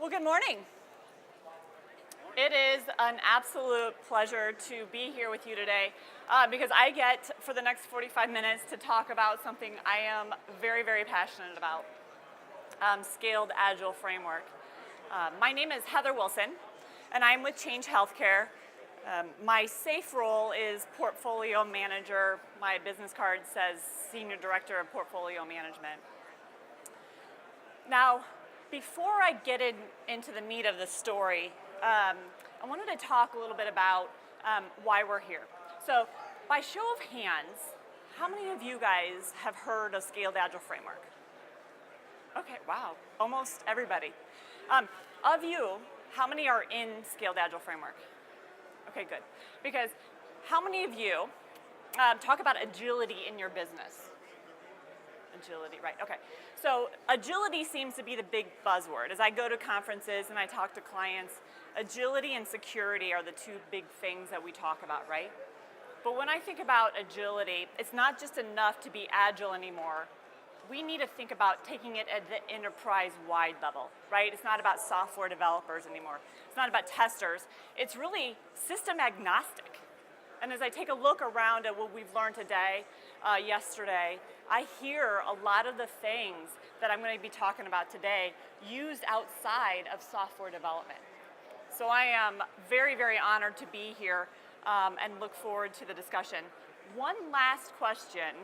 Well, good morning. It is an absolute pleasure to be here with you today because I get, for the next 45 minutes, to talk about something I am very, very passionate about, Scaled Agile Framework. My name is Heather Wilson, and I'm with Change Healthcare. My safe role is Portfolio Manager. My business card says Senior Director of Portfolio Management. Now, before I get into the meat of the story, I wanted to talk a little bit about why we're here. So, by show of hands, how many of you guys have heard of Scaled Agile Framework? Okay, wow, almost everybody. Of you, how many are in Scaled Agile Framework? Okay, good. Because how many of you talk about agility in your business? Agility, right, okay. So agility seems to be the big buzzword. As I go to conferences and I talk to clients, agility and security are the two big things that we talk about, right? But when I think about agility, it's not just enough to be agile anymore. We need to think about taking it at the enterprise-wide level, right? It's not about software developers anymore. It's not about testers. It's really system agnostic. And as I take a look around at what we've learned today, yesterday, I hear a lot of the things that I'm going to be talking about today used outside of software development. So I am very, very honored to be here and look forward to the discussion. One last question.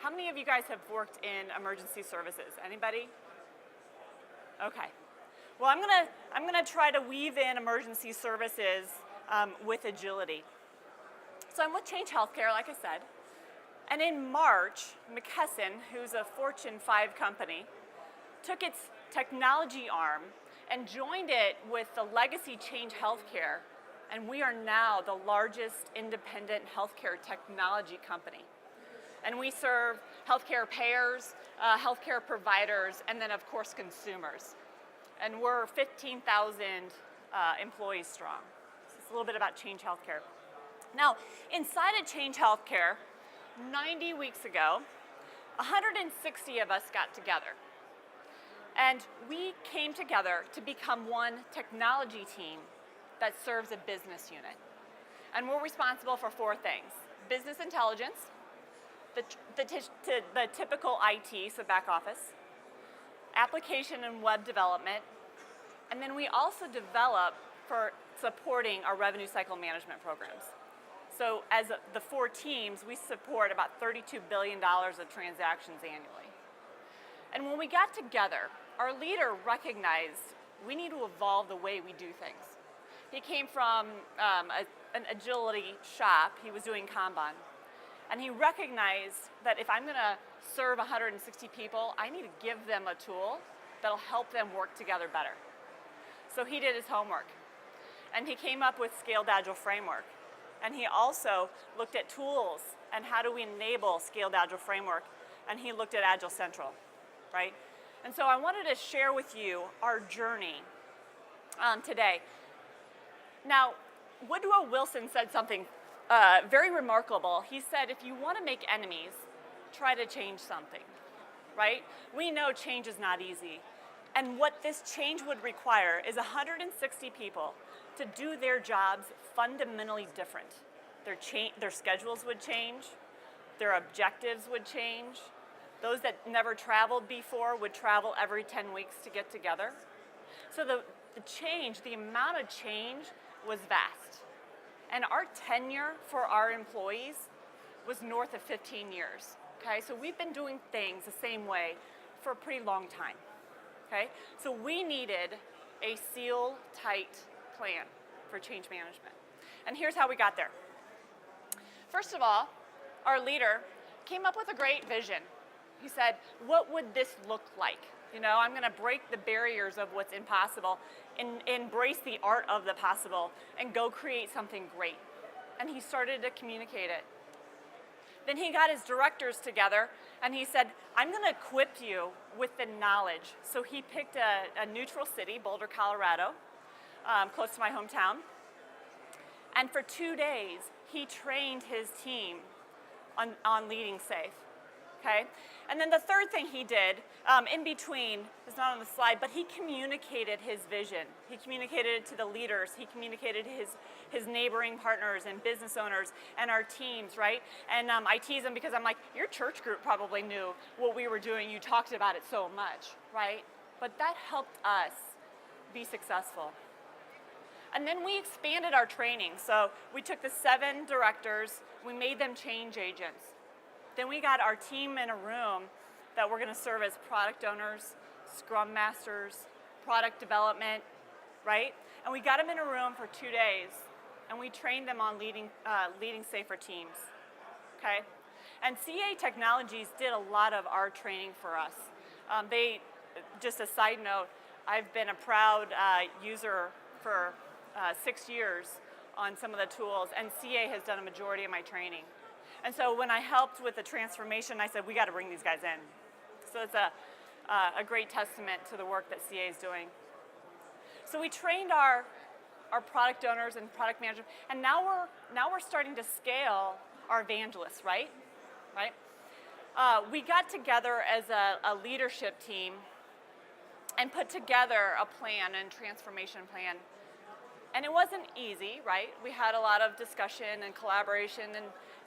How many of you guys have worked in emergency services? Anybody? Okay. Well, I'm gonna try to weave in emergency services with agility. So I'm with Change Healthcare, like I said, and in March, McKesson, who's a Fortune 5 company, took its technology arm and joined it with the legacy Change Healthcare, and we are now the largest independent healthcare technology company. And we serve healthcare payers, healthcare providers, and then of course consumers. And we're 15,000 employees strong. So it's a little bit about Change Healthcare. Now, inside of Change Healthcare, 90 weeks ago, 160 of us got together. And we came together to become one technology team that serves a business unit. And we're responsible for four things: business intelligence, the typical IT, so back office, application and web development, and then we also develop for supporting our revenue cycle management programs. So as the four teams, we support about $32 billion of transactions annually. And when we got together, our leader recognized we need to evolve the way we do things. He came from an agility shop. He was doing Kanban. And he recognized that if I'm going to serve 160 people, I need to give them a tool that'll help them work together better. So he did his homework. And he came up with Scaled Agile Framework. And he also looked at tools and how do we enable Scaled Agile Framework. And he looked at Agile Central, right? And so I wanted to share with you our journey today. Now, Woodrow Wilson said something very remarkable. He said, if you want to make enemies, try to change something, right? We know change is not easy. And what this change would require is 160 people to do their jobs fundamentally different. Their schedules would change, their objectives would change. Those that never traveled before would travel every 10 weeks to get together. So the amount of change was vast. And our tenure for our employees was north of 15 years, okay? So we've been doing things the same way for a pretty long time, okay? So we needed a seal-tight plan for change management. And here's how we got there. First of all, our leader came up with a great vision. He said, what would this look like? You know, I'm going to break the barriers of what's impossible and embrace the art of the possible and go create something great. And he started to communicate it. Then he got his directors together and he said, I'm going to equip you with the knowledge. So he picked a neutral city, Boulder, Colorado, close to my hometown. And for 2 days, he trained his team on leading safe. okay? And then the third thing he did, in between, is not on the slide, but he communicated his vision. He communicated it to the leaders. He communicated his neighboring partners and business owners and our teams, right? And I tease him because I'm like, your church group probably knew what we were doing. You talked about it so much, right? But that helped us be successful. And then we expanded our training. So we took the 7 directors, we made them change agents. Then we got our team in a room that we're going to serve as product owners, scrum masters, product development, right? And we got them in a room for 2 days, and we trained them on leading safer teams, okay? And CA Technologies did a lot of our training for us. Just a side note, I've been a proud user for 6 years on some of the tools, and CA has done a majority of my training. And so when I helped with the transformation, I said, we got to bring these guys in. So it's a great testament to the work that CA is doing. So we trained our product owners and product managers, and now we're starting to scale our evangelists, right? We got together as a leadership team and put together a plan and transformation plan. And it wasn't easy, right? We had a lot of discussion and collaboration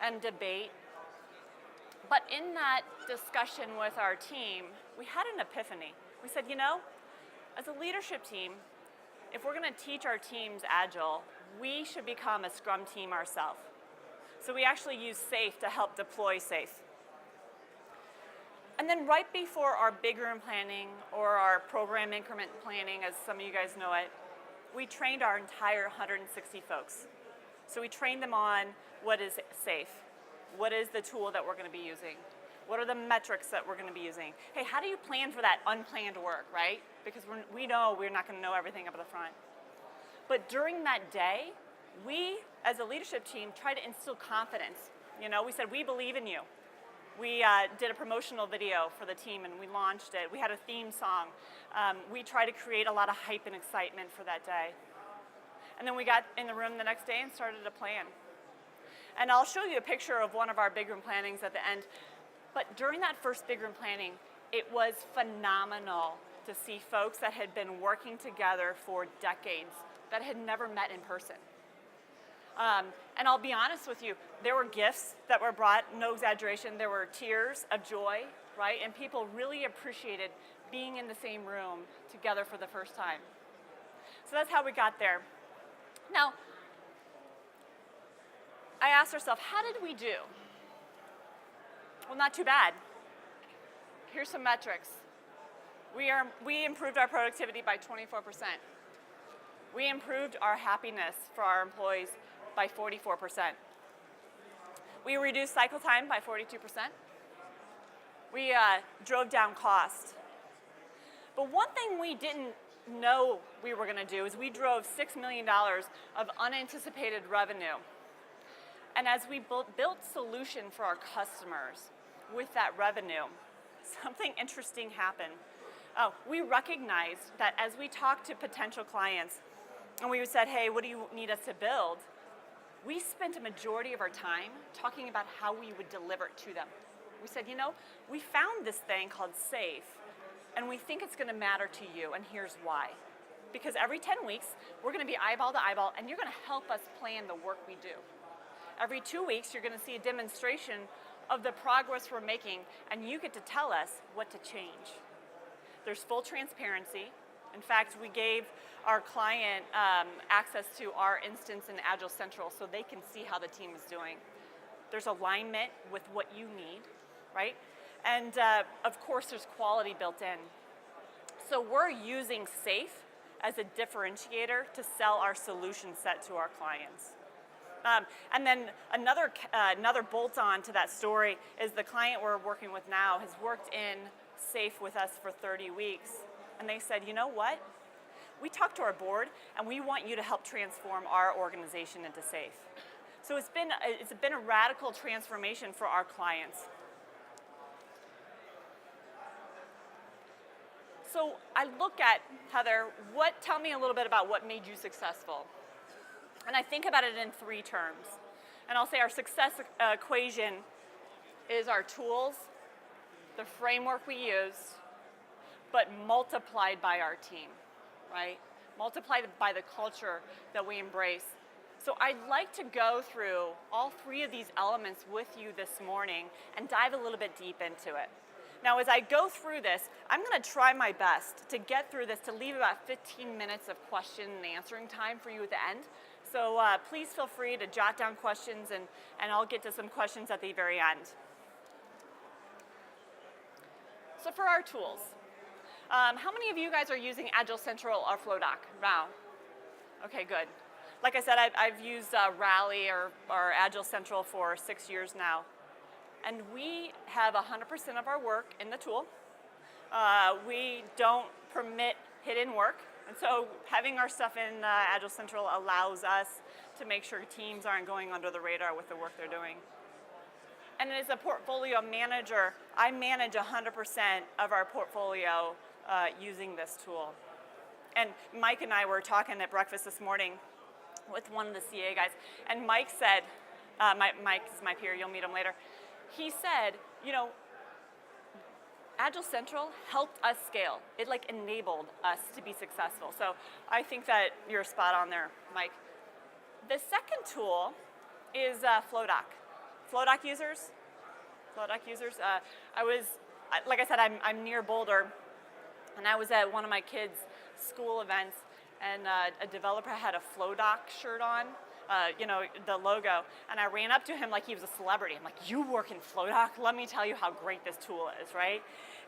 and debate. But in that discussion with our team, we had an epiphany. We said, as a leadership team, if we're going to teach our teams Agile, we should become a Scrum team ourselves. So we actually use SAFe to help deploy SAFe. And then right before our big room planning, or our program increment planning, as some of you guys know it, we trained our entire 160 folks. So we trained them on what is SAFe, what is the tool that we're going to be using, what are the metrics that we're going to be using. Hey, how do you plan for that unplanned work, right? Because we know we're not going to know everything up at the front. But during that day, we, as a leadership team, tried to instill confidence. We said, we believe in you. We did a promotional video for the team, and we launched it. We had a theme song. We tried to create a lot of hype and excitement for that day. And then we got in the room the next day and started a plan. And I'll show you a picture of one of our big room plannings at the end. But during that first big room planning, it was phenomenal to see folks that had been working together for decades that had never met in person. And I'll be honest with you, there were gifts that were brought, no exaggeration. There were tears of joy, right? And people really appreciated being in the same room together for the first time. So that's how we got there. Now, I asked ourselves, how did we do? Well, not too bad. Here's some metrics. We improved our productivity by 24%. We improved our happiness for our employees by 44%. We reduced cycle time by 42%. We drove down cost. But one thing we didn't know we were going to do is we drove $6 million of unanticipated revenue. And as we built solution for our customers with that revenue, something interesting happened. We recognized that as we talked to potential clients and we said, hey, what do you need us to build? We spent a majority of our time talking about how we would deliver it to them. We said, we found this thing called SAFe, and we think it's going to matter to you, and here's why. Because every 10 weeks, we're going to be eyeball to eyeball, and you're going to help us plan the work we do. Every 2 weeks, you're going to see a demonstration of the progress we're making, and you get to tell us what to change. There's full transparency. In fact, we gave our client access to our instance in Agile Central so they can see how the team is doing. There's alignment with what you need, right? And of course, there's quality built in. So we're using SAFe as a differentiator to sell our solution set to our clients. And then another bolt-on to that story is the client we're working with now has worked in SAFe with us for 30 weeks. And they said, you know what? We talked to our board, and we want you to help transform our organization into SAFe. So it's been a radical transformation for our clients. So I look at, Heather, tell me a little bit about what made you successful. And I think about it in 3 terms. And I'll say our success equation is our tools, the framework we used, but multiplied by our team, right? Multiplied by the culture that we embrace. So I'd like to go through all three of these elements with you this morning and dive a little bit deep into it. Now, as I go through this, I'm going to try my best to get through this, to leave about 15 minutes of question and answering time for you at the end. So please feel free to jot down questions, and I'll get to some questions at the very end. So for our tools, how many of you guys are using Agile Central or FlowDoc? Wow. Okay, good. Like I said, I've used Rally or Agile Central for 6 years now. And we have 100% of our work in the tool. We don't permit hidden work. And so having our stuff in Agile Central allows us to make sure teams aren't going under the radar with the work they're doing. And as a portfolio manager, I manage 100% of our portfolio using this tool. And Mike and I were talking at breakfast this morning with one of the CA guys, and Mike said, Mike is my peer, you'll meet him later. He said, you know, Agile Central helped us scale. It enabled us to be successful. So I think that you're spot on there, Mike. The second tool is FlowDoc. FlowDoc users? FlowDoc users? Like I said, I'm near Boulder, and I was at one of my kids' school events, and a developer had a FlowDoc shirt on. The logo, and I ran up to him like he was a celebrity. I'm like, you work in FlowDoc? Let me tell you how great this tool is, right?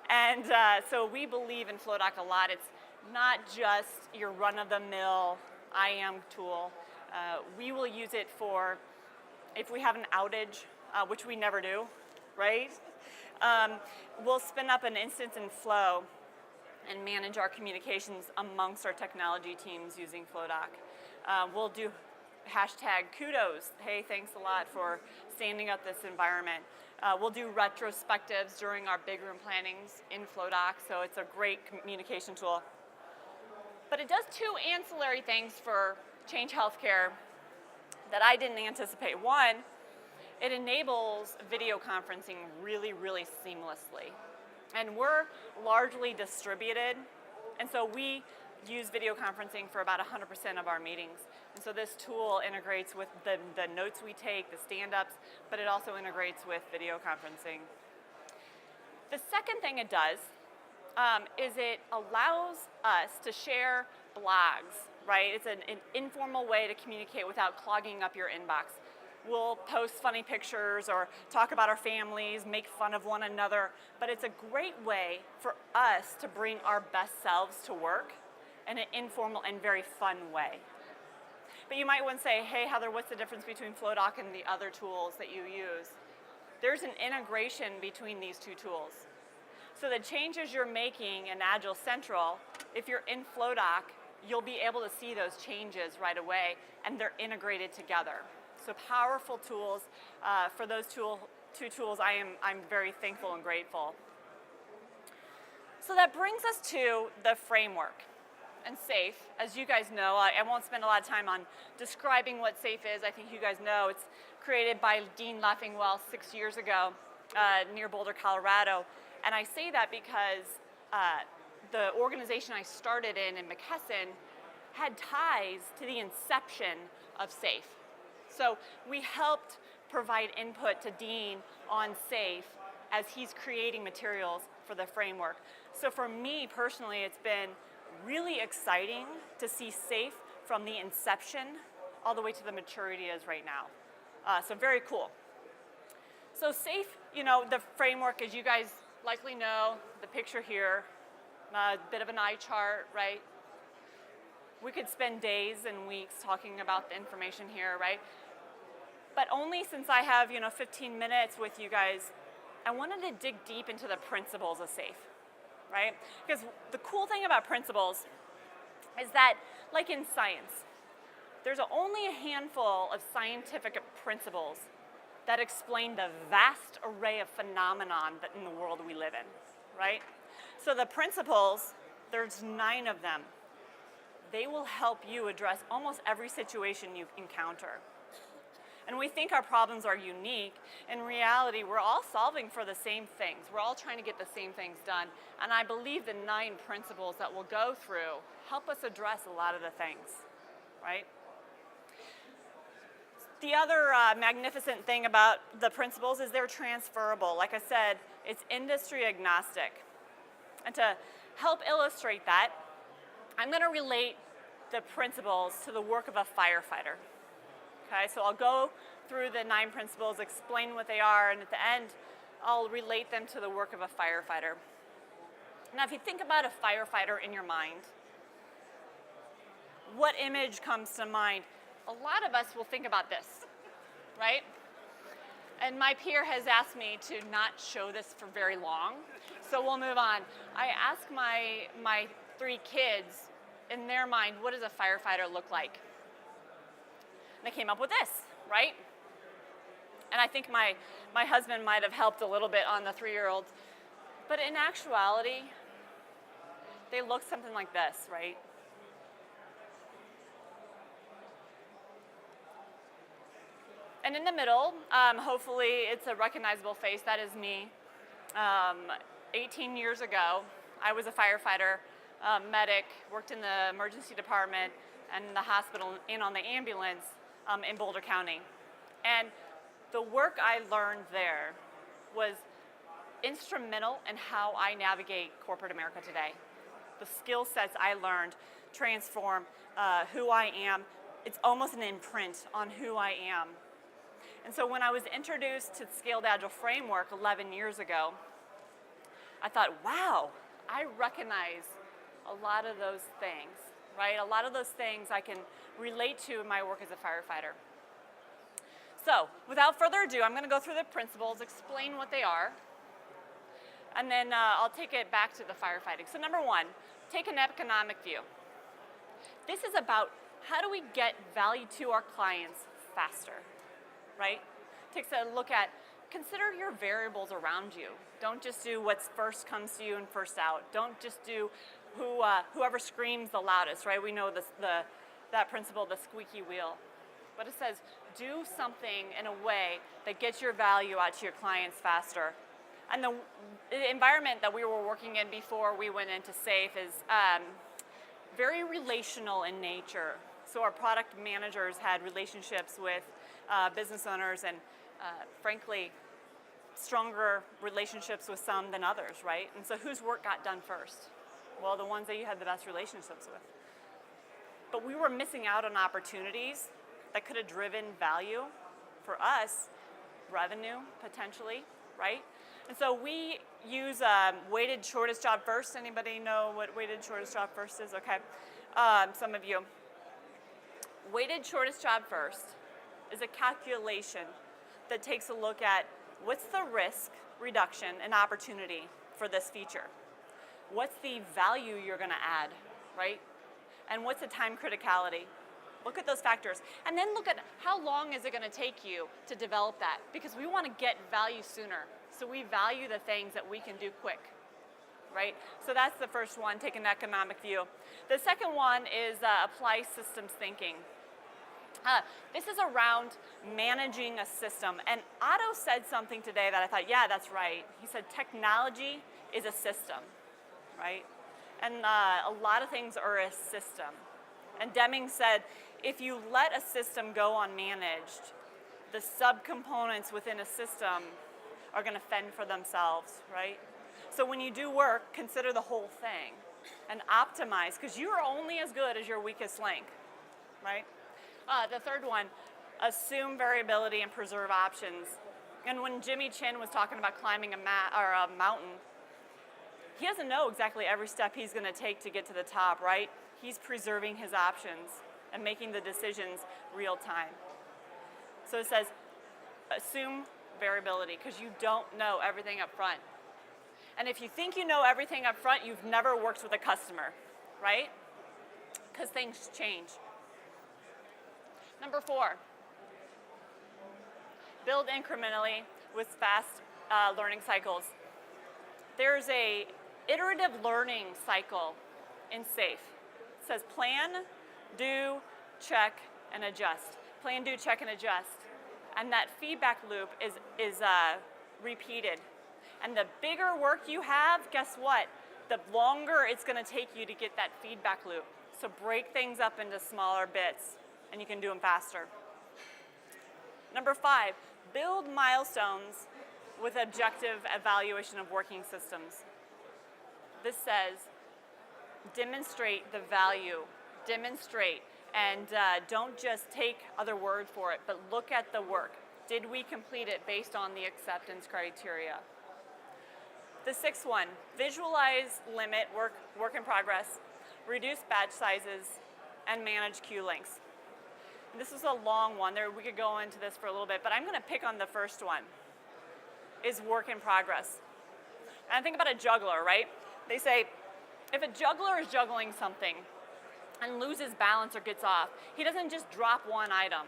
And so we believe in FlowDoc a lot. It's not just your run-of-the-mill IAM tool. We will use it for if we have an outage, which we never do, right? We'll spin up an instance in Flow and manage our communications amongst our technology teams using FlowDoc. We'll do hashtag kudos. Hey, thanks a lot for standing up this environment. We'll do retrospectives during our big room plannings in FlowDoc, so it's a great communication tool. But it does two ancillary things for Change Healthcare that I didn't anticipate. One, it enables video conferencing really, really seamlessly. And we're largely distributed, and so we use video conferencing for about 100% of our meetings. And so this tool integrates with the notes we take, the stand-ups, but it also integrates with video conferencing. The second thing it does is it allows us to share blogs, right? It's an informal way to communicate without clogging up your inbox. We'll post funny pictures or talk about our families, make fun of one another, but it's a great way for us to bring our best selves to work in an informal and very fun way. But you might want to say, hey, Heather, what's the difference between FlowDoc and the other tools that you use? There's an integration between these two tools. So the changes you're making in Agile Central, if you're in FlowDoc, you'll be able to see those changes right away, and they're integrated together. So powerful tools. For those two tools, I'm very thankful and grateful. So that brings us to the framework. And SAFE, as you guys know, I won't spend a lot of time on describing what SAFE is. I think you guys know it's created by Dean Leffingwell 6 years ago near Boulder, Colorado. And I say that because the organization I started in McKesson had ties to the inception of SAFE. So we helped provide input to Dean on SAFE as he's creating materials for the framework. So for me personally, it's been really exciting to see SAFE from the inception all the way to the maturity it is right now. So very cool. So SAFE, the framework, as you guys likely know, the picture here, a bit of an eye chart, right? We could spend days and weeks talking about the information here, right? But only since I have, 15 minutes with you guys, I wanted to dig deep into the principles of SAFE. Right? Because the cool thing about principles is that, like in science, there's only a handful of scientific principles that explain the vast array of phenomenon that in the world we live in, right? So the principles, there's 9 of them. They will help you address almost every situation you encounter. And we think our problems are unique. In reality, we're all solving for the same things. We're all trying to get the same things done. And I believe the 9 principles that we'll go through help us address a lot of the things, right? The other magnificent thing about the principles is they're transferable. Like I said, it's industry agnostic. And to help illustrate that, I'm going to relate the principles to the work of a firefighter. Okay, so I'll go through the 9 principles, explain what they are, and at the end, I'll relate them to the work of a firefighter. Now, if you think about a firefighter in your mind, what image comes to mind? A lot of us will think about this, right? And my peer has asked me to not show this for very long, so we'll move on. I asked my 3 kids, in their mind, what does a firefighter look like? And they came up with this, right? And I think my husband might have helped a little bit on the 3-year-old. But in actuality, they look something like this, right? And in the middle, hopefully it's a recognizable face. That is me. 18 years ago, I was a firefighter, medic, worked in the emergency department and the hospital and on the ambulance in Boulder County. And the work I learned there was instrumental in how I navigate corporate America today. The skill sets I learned transform who I am. It's almost an imprint on who I am. And so when I was introduced to the Scaled Agile framework 11 years ago, I thought, wow, I recognize a lot of those things, right? A lot of those things I can relate to in my work as a firefighter. So without further ado, I'm going to go through the principles, explain what they are, and then I'll take it back to the firefighting. So number 1, take an economic view. This is about how do we get value to our clients faster, right? Takes a look at, consider your variables around you. Don't just do what's first comes to you and first out. Don't just do whoever screams the loudest, right? We know that principle, the squeaky wheel. But it says, do something in a way that gets your value out to your clients faster. And the environment that we were working in before we went into SAFE is very relational in nature. So our product managers had relationships with business owners and frankly, stronger relationships with some than others, right? And so whose work got done first? Well, the ones that you had the best relationships with. But we were missing out on opportunities that could have driven value for us, revenue potentially, right? And so we use weighted shortest job first. Anybody know what weighted shortest job first is? Okay, some of you. Weighted shortest job first is a calculation that takes a look at what's the risk reduction and opportunity for this feature? What's the value you're going to add, right? And what's the time criticality? Look at those factors. And then look at how long is it going to take you to develop that? Because we want to get value sooner. So we value the things that we can do quick, right? So that's the first one, take an economic view. The second one is apply systems thinking. This is around managing a system. And Otto said something today that I thought, yeah, that's right. He said technology is a system, right? And a lot of things are a system. And Deming said, if you let a system go unmanaged, the subcomponents within a system are going to fend for themselves, right? So when you do work, consider the whole thing and optimize, because you are only as good as your weakest link, right? The third one, assume variability and preserve options. And when Jimmy Chin was talking about climbing a mountain, he doesn't know exactly every step he's going to take to get to the top, right? He's preserving his options and making the decisions real time. So it says, assume variability, because you don't know everything up front. And if you think you know everything up front, you've never worked with a customer, right? Because things change. Number 4, build incrementally with fast learning cycles. There's a iterative learning cycle in SAFE. It says plan, do, check, and adjust. Plan, do, check, and adjust. And that feedback loop is repeated. And the bigger work you have, guess what? The longer it's going to take you to get that feedback loop. So break things up into smaller bits, and you can do them faster. Number 5, build milestones with objective evaluation of working systems. This says, demonstrate the value, demonstrate, and don't just take other word for it, but look at the work. Did we complete it based on the acceptance criteria? The 6th one, visualize, limit, work in progress, reduce batch sizes, and manage queue lengths. This is a long one. We could go into this for a little bit, but I'm going to pick on the first one, is work in progress. And think about a juggler, right? They say, if a juggler is juggling something and loses balance or gets off, he doesn't just drop one item.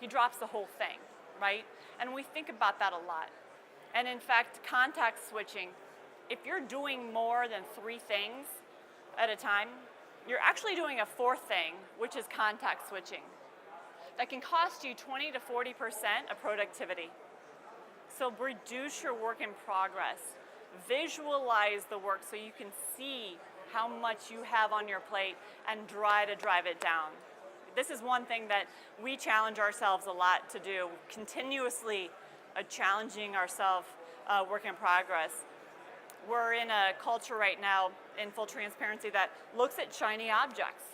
He drops the whole thing, right? And we think about that a lot. And in fact, context switching, if you're doing more than 3 things at a time, you're actually doing a 4th thing, which is context switching. That can cost you 20 to 40% of productivity. So reduce your work in progress. Visualize the work so you can see how much you have on your plate and try to drive it down. This is one thing that we challenge ourselves a lot to do, continuously challenging ourselves, work in progress. We're in a culture right now, in full transparency, that looks at shiny objects,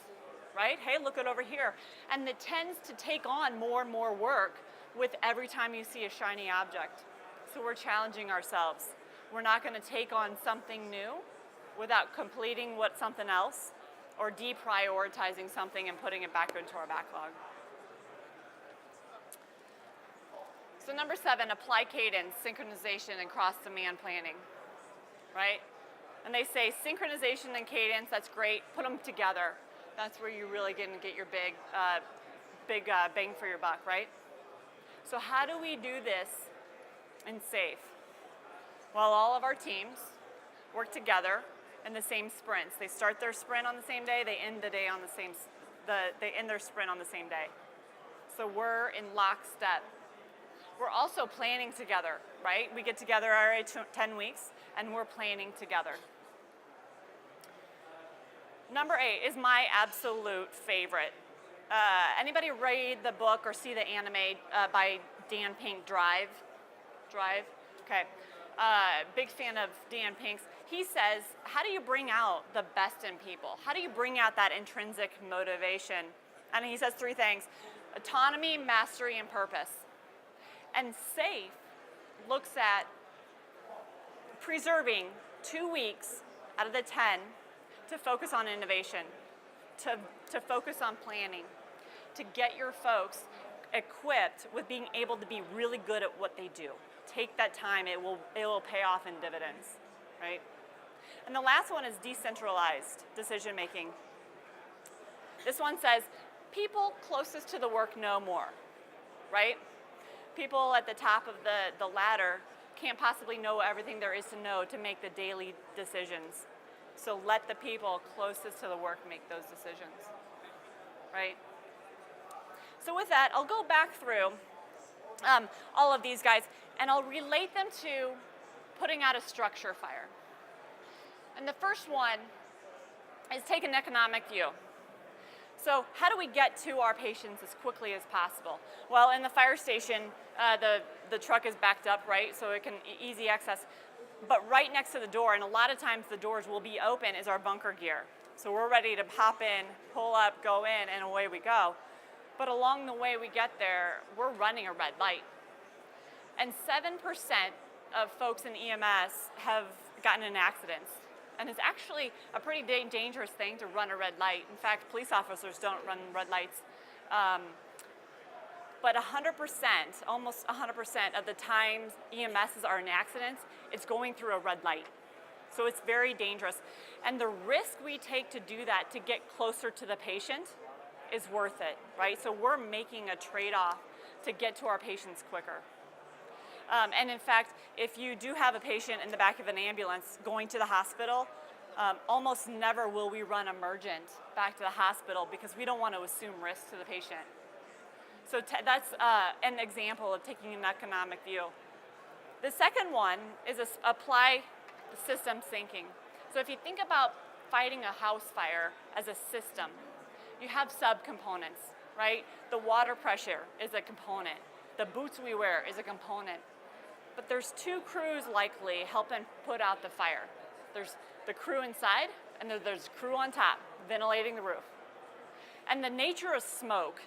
right? Hey, look it over here. And it tends to take on more and more work with every time you see a shiny object. So we're challenging ourselves. We're not going to take on something new without completing something else or deprioritizing something and putting it back into our backlog. So number 7, apply cadence, synchronization, and cross-demand planning, right? And they say synchronization and cadence, that's great, put them together. That's where you're really going to get your big bang for your buck, right? So how do we do this in SAFe? Well, all of our teams work together in the same sprints. They start their sprint on the same day, they end the day on they end their sprint on the same day. So we're in lockstep. We're also planning together, right? We get together every 10 weeks and we're planning together. Number 8 is my absolute favorite. Anybody read the book or see the anime by Dan Pink, Drive? Okay. Big fan of Dan Pink's. He says, how do you bring out the best in people? How do you bring out that intrinsic motivation? And he says 3 things: autonomy, mastery, and purpose. And SAFe looks at preserving 2 weeks out of the 10 to focus on innovation, to focus on planning, to get your folks equipped with being able to be really good at what they do. Take that time, it will pay off in dividends, right? And the last one is decentralized decision making. This one says, people closest to the work know more, right? People at the top of the ladder can't possibly know everything there is to know to make the daily decisions. So let the people closest to the work make those decisions, right? So with that, I'll go back through all of these guys, and I'll relate them to putting out a structure fire. And the first one is take an economic view. So how do we get to our patients as quickly as possible? Well, in the fire station, the truck is backed up, right? So it can easy access. But right next to the door, and a lot of times the doors will be open, is our bunker gear. So we're ready to pop in, pull up, go in, and away we go. But along the way we get there, we're running a red light. And 7% of folks in EMS have gotten in accidents. And it's actually a pretty dangerous thing to run a red light. In fact, police officers don't run red lights. But 100%, almost 100% of the times EMSs are in accidents, it's going through a red light. So it's very dangerous. And the risk we take to do that, to get closer to the patient, is worth it, right? So we're making a trade-off to get to our patients quicker. And in fact, if you do have a patient in the back of an ambulance going to the hospital, almost never will we run emergent back to the hospital because we don't want to assume risk to the patient. So that's an example of taking an economic view. The second one is apply system thinking. So if you think about fighting a house fire as a system, you have subcomponents, right? The water pressure is a component. The boots we wear is a component. But there's two crews likely helping put out the fire. There's the crew inside, and there's crew on top, ventilating the roof. And the nature of smoke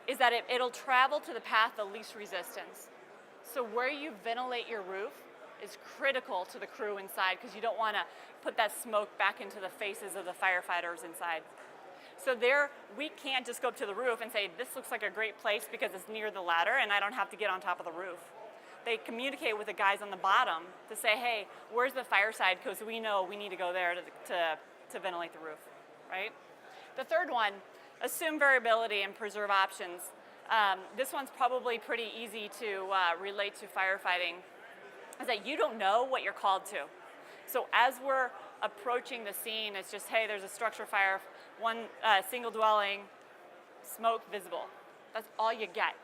is that it'll travel to the path of least resistance. So where you ventilate your roof is critical to the crew inside because you don't want to put that smoke back into the faces of the firefighters inside. So there, we can't just go up to the roof and say, this looks like a great place because it's near the ladder and I don't have to get on top of the roof. They communicate with the guys on the bottom to say, hey, where's the fire side? Because we know we need to go there to ventilate the roof, right? The third one, assume variability and preserve options. This one's probably pretty easy to relate to firefighting, is that you don't know what you're called to. So as we're approaching the scene, it's just, hey, there's a structure fire, one single dwelling, smoke visible. That's all you get.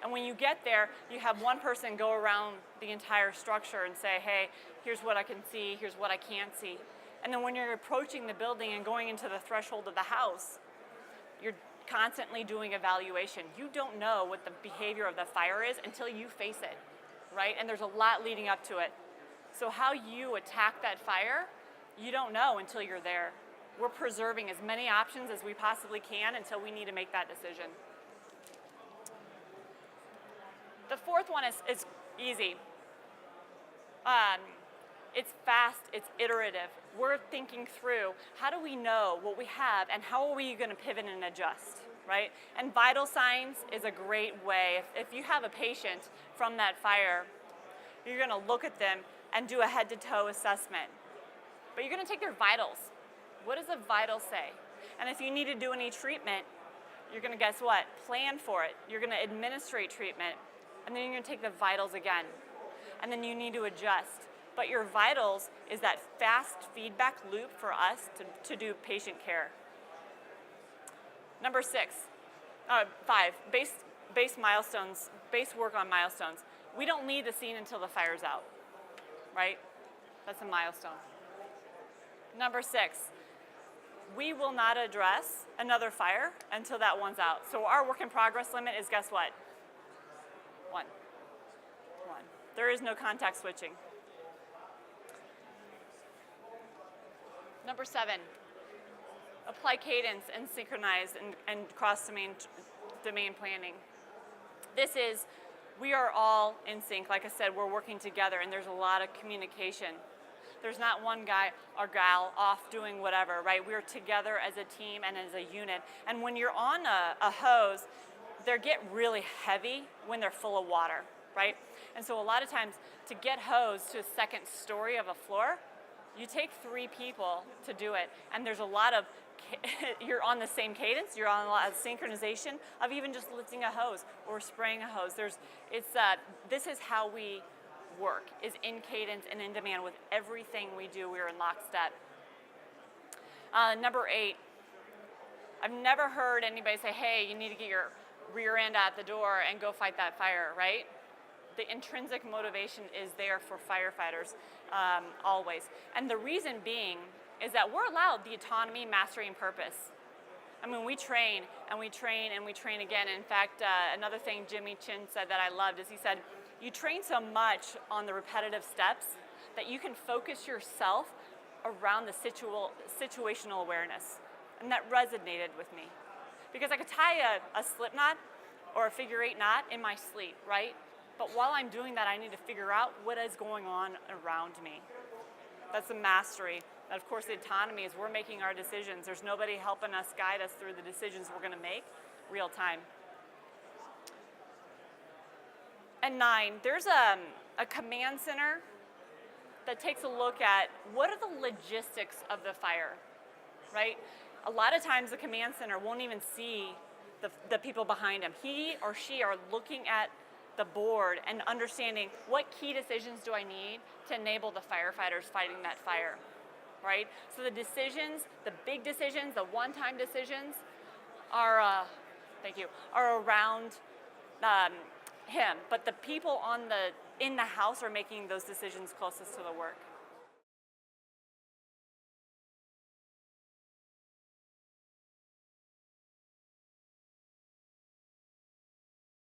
And when you get there, you have one person go around the entire structure and say, hey, here's what I can see, here's what I can't see. And then when you're approaching the building and going into the threshold of the house, you're constantly doing evaluation. You don't know what the behavior of the fire is until you face it, right? And there's a lot leading up to it. So how you attack that fire, you don't know until you're there. We're preserving as many options as we possibly can until we need to make that decision. The fourth one is easy. It's fast, it's iterative. We're thinking through, how do we know what we have and how are we going to pivot and adjust, right? And vital signs is a great way. If you have a patient from that fire, you're going to look at them and do a head-to-toe assessment. But you're going to take their vitals. What does a vital say? And if you need to do any treatment, you're going to, guess what? Plan for it. You're going to administrate treatment. And then you're going to take the vitals again. And then you need to adjust. But your vitals is that fast feedback loop for us to do patient care. Number 5, base milestones, base work on milestones. We don't leave the scene until the fire's out, right? That's a milestone. Number 6, we will not address another fire until that one's out. So our work in progress limit is, guess what? 1. There is no contact switching. Number 7, apply cadence and synchronize and cross-domain planning. This is, we are all in sync. Like I said, we're working together and there's a lot of communication. There's not one guy or gal off doing whatever, right? We're together as a team and as a unit. And when you're on a hose, they get really heavy when they're full of water, right? And so a lot of times to get hosed to a second story of a floor, you take 3 people to do it. And there's a lot of, you're on the same cadence, you're on a lot of synchronization of even just lifting a hose or spraying a hose. This is how we work, is in cadence and in demand with everything we do. We're in lockstep. Number 8, I've never heard anybody say, hey, you need to get your rear end out the door and go fight that fire, right? The intrinsic motivation is there for firefighters always. And the reason being is that we're allowed the autonomy, mastery, and purpose. I mean, we train and we train and we train again. In fact, another thing Jimmy Chin said that I loved is he said, you train so much on the repetitive steps that you can focus yourself around the situational awareness. And that resonated with me. Because I could tie a slip knot or a figure 8 knot in my sleep, right? But while I'm doing that, I need to figure out what is going on around me. That's the mastery. And of course, the autonomy is we're making our decisions. There's nobody helping us, guide us through the decisions we're going to make real time. And 9, there's a command center that takes a look at what are the logistics of the fire, right? A lot of times the command center won't even see the people behind him. He or she are looking at the board and understanding what key decisions do I need to enable the firefighters fighting that fire, right? So the decisions, the big decisions, the one-time decisions are thank you, are around him, but the people in the house are making those decisions closest to the work.